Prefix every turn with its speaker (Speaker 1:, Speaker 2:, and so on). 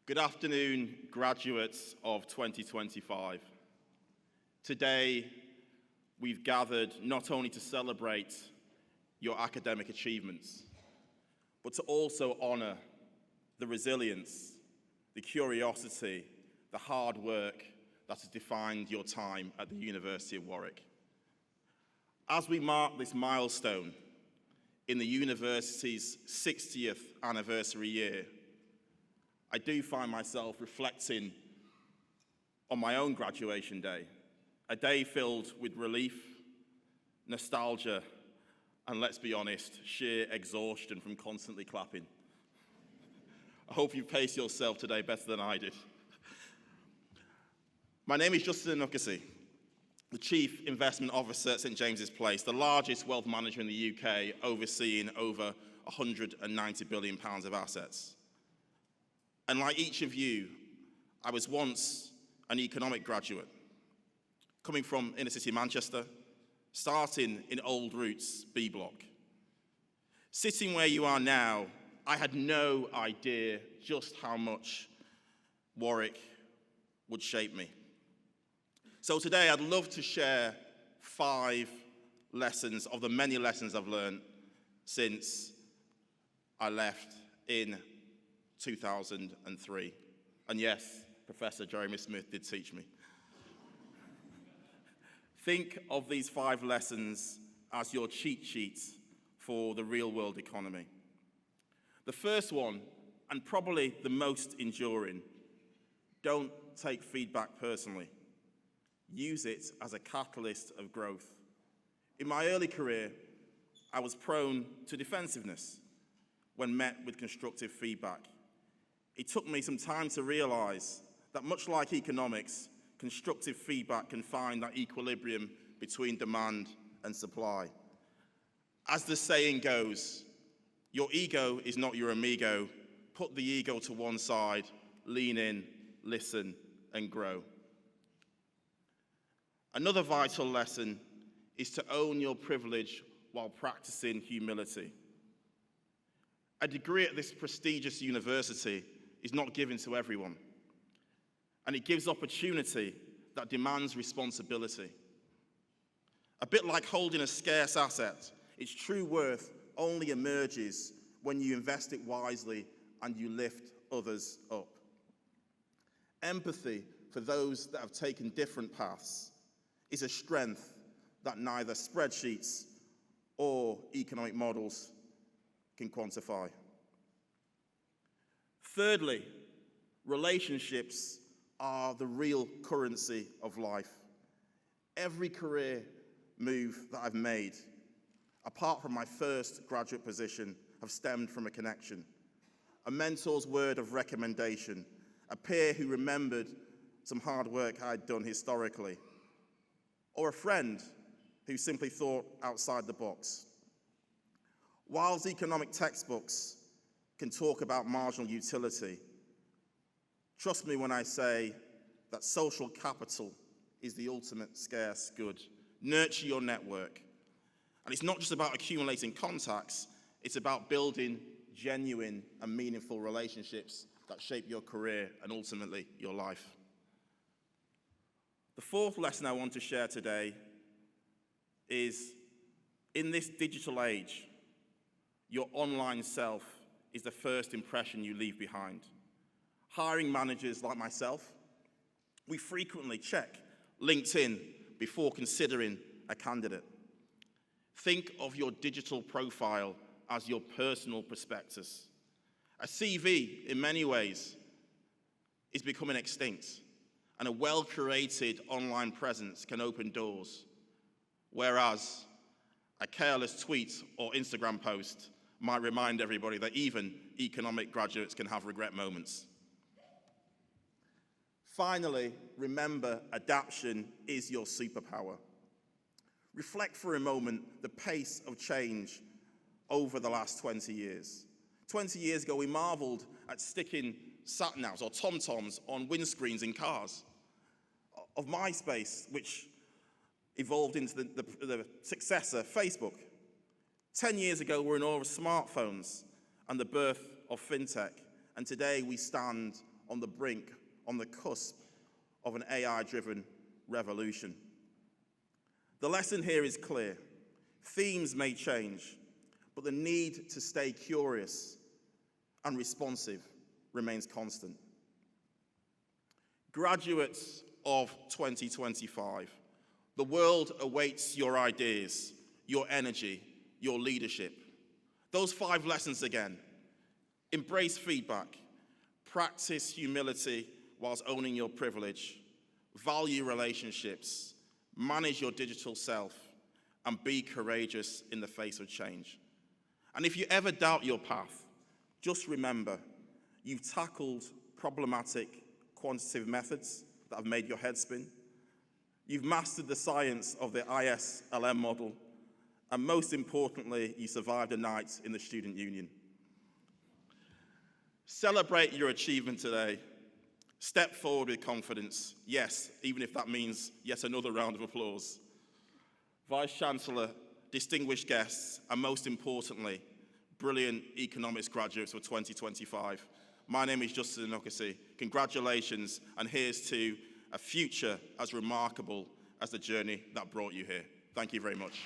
Speaker 1: Good afternoon, graduates of 2025. Today, we've gathered not only to celebrate your academic achievements, but to also honor the resilience, the curiosity, the hard work that has defined your time at the University of Warwick. As we mark this milestone in the university's 60th anniversary year, I do find myself reflecting on my own graduation day, a day filled with relief, nostalgia, and let's be honest, sheer exhaustion from constantly clapping. I hope you paced yourself today better than I did. My name is Onuekwusi, the Chief Investment Officer at St James's Place, the largest wealth manager in the UK, overseeing over £190 billion of assets. And like each of you, I was once an economic graduate, coming from inner city Manchester, starting in Old Roots B Block. Sitting where you are now, I had no idea just how much Warwick would shape me. So today I'd love to share 5 lessons of the many lessons I've learned since I left in 2003. And yes, Professor Jeremy Smith did teach me. Think of these 5 lessons as your cheat sheets for the real-world economy. The first one, and probably the most enduring, don't take feedback personally. Use it as a catalyst of growth. In my early career, I was prone to defensiveness when met with constructive feedback. It took me some time to realize that much like economics, constructive feedback can find that equilibrium between demand and supply. As the saying goes, your ego is not your amigo. Put the ego to one side, lean in, listen, and grow. Another vital lesson is to own your privilege while practicing humility. A degree at this prestigious university is not given to everyone, and it gives opportunity that demands responsibility. A bit like holding a scarce asset, its true worth only emerges when you invest it wisely and you lift others up. Empathy for those that have taken different paths is a strength that neither spreadsheets or economic models can quantify. Thirdly, relationships are the real currency of life. Every career move that I've made, apart from my first graduate position, have stemmed from a connection. A mentor's word of recommendation, a peer who remembered some hard work I'd done historically, or a friend who simply thought outside the box. Whilst economic textbooks can talk about marginal utility, trust me when I say that social capital is the ultimate scarce good. Nurture your network. And it's not just about accumulating contacts, it's about building genuine and meaningful relationships that shape your career and ultimately your life. The fourth lesson I want to share today is, in this digital age, your online self is the first impression you leave behind. Hiring managers like myself, we frequently check LinkedIn before considering a candidate. Think of your digital profile as your personal prospectus. A CV, in many ways, is becoming extinct, and a well-curated online presence can open doors, whereas a careless tweet or Instagram post might remind everybody that even economic graduates can have regret moments. Finally, remember, adaptation is your superpower. Reflect for a moment the pace of change over the last 20 years. 20 years ago, we marveled at sticking sat-navs or tom-toms on windscreens in cars. Of MySpace, which evolved into the successor, Facebook. 10 years ago, we were in awe of smartphones and the birth of fintech, and today we stand on the brink, on the cusp of an AI-driven revolution. The lesson here is clear. Themes may change, but the need to stay curious and responsive remains constant. Graduates of 2025, the world awaits your ideas, your energy, your leadership. Those 5 lessons again. Embrace feedback, practice humility whilst owning your privilege, value relationships, manage your digital self, and be courageous in the face of change. And if you ever doubt your path, just remember, you've tackled problematic quantitative methods that have made your head spin. You've mastered the science of the ISLM model, and most importantly, you survived a night in the student union. Celebrate your achievement today. Step forward with confidence, yes, even if that means yet another round of applause. Vice-Chancellor, distinguished guests, and most importantly, brilliant economics graduates for 2025. My name is Justin Onuekwusi. Congratulations, and here's to a future as remarkable as the journey that brought you here. Thank you very much.